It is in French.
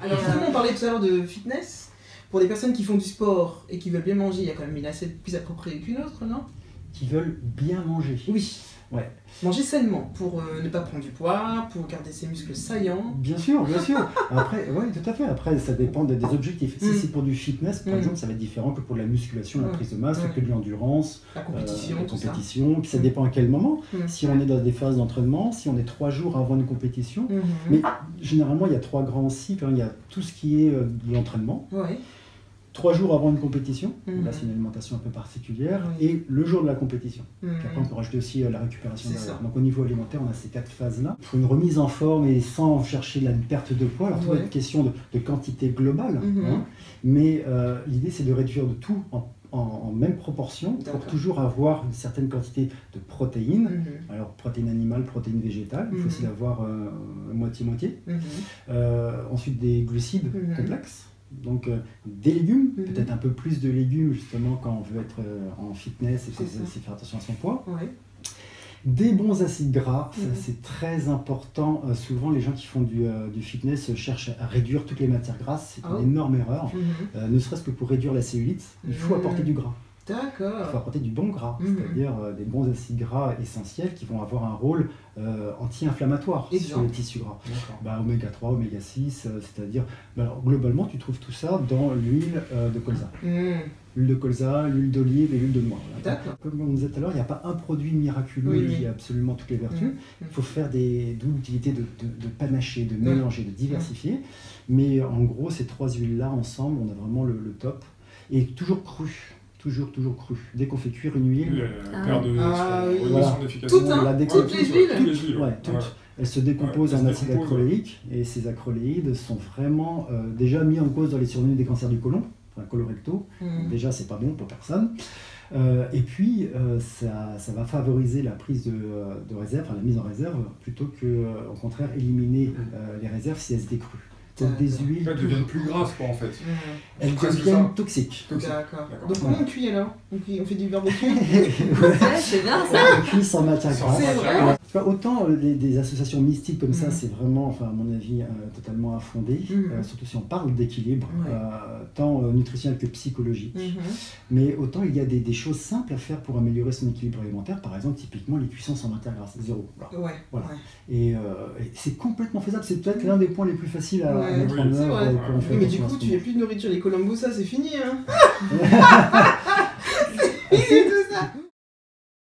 Alors justement, on parlait tout à l'heure de fitness. Pour les personnes qui font du sport et qui veulent bien manger, il y a quand même une assiette plus appropriée qu'une autre, non? Qui veulent bien manger. Oui. Ouais. Manger sainement pour ne pas prendre du poids, pour garder ses muscles saillants. Bien sûr, bien sûr. Après, oui, tout à fait. Après, ça dépend des objectifs. Si c'est pour du fitness, par exemple, ça va être différent que pour la musculation, la prise de masse, que de l'endurance, la compétition, puis ça dépend à quel moment. Si on est dans des phases d'entraînement, si on est 3 jours avant une compétition, mais généralement, il y a 3 grands cycles. Il y a tout ce qui est de l'entraînement. 3 jours avant une compétition, là c'est une alimentation un peu particulière, et le jour de la compétition. Puis après on peut rajouter aussi la récupération derrière. Donc au niveau alimentaire, on a ces 4 phases-là. Pour une remise en forme et sans chercher la perte de poids, alors tout va être question de quantité globale, hein, mais l'idée c'est de réduire de tout en même proportion pour toujours avoir une certaine quantité de protéines. Alors protéines animales, protéines végétales, il faut aussi avoir moitié-moitié. Ensuite des glucides complexes. Donc des légumes, peut-être un peu plus de légumes justement quand on veut être en fitness et faire attention à son poids. Des bons acides gras, ça c'est très important. Souvent les gens qui font du fitness cherchent à réduire toutes les matières grasses, c'est une énorme erreur. Ne serait-ce que pour réduire la cellulite, il faut apporter du gras. D'accord. Il faut apporter du bon gras, c'est-à-dire des bons acides gras essentiels qui vont avoir un rôle anti-inflammatoire sur les tissus gras. Oméga 3, oméga 6, c'est-à-dire, globalement, tu trouves tout ça dans l'huile de colza. L'huile de colza, l'huile d'olive et l'huile de noix. Voilà. Comme on disait tout à l'heure, il n'y a pas un produit miraculeux qui a absolument toutes les vertus. Il faut faire d'où l'utilité de panacher, de mélanger, de diversifier. Mais en gros, ces 3 huiles-là, ensemble, on a vraiment le top. Et toujours cru. Toujours cru. Dès qu'on fait cuire une huile, toutes les huiles, elles se décomposent en acide acrylique et ces acrylides sont vraiment déjà mis en cause dans les survenus des cancers du côlon, colorectaux. Déjà, c'est pas bon pour personne. Et puis, ça va favoriser la prise de réserve, la mise en réserve, plutôt que, au contraire, éliminer les réserves si elles étaient crues. Donc des huiles. Elles deviennent plus grasses, quoi, en fait. Elles deviennent toxiques. D'accord. Donc comment on cuit alors? On fait du barbecue? C'est bien ça. On cuit sans matière grasse. Autant des associations mystiques comme ça, c'est vraiment, à mon avis, totalement infondé. Surtout si on parle d'équilibre, tant nutritionnel que psychologique. Mais autant il y a des choses simples à faire pour améliorer son équilibre alimentaire. Par exemple, typiquement les cuissons sans matière grasse, 0. Voilà. Et c'est complètement faisable. C'est peut-être l'un des points les plus faciles à mettre en œuvre. Mais du coup, tu fais plus de nourriture. Les Colombo, ça c'est fini, hein.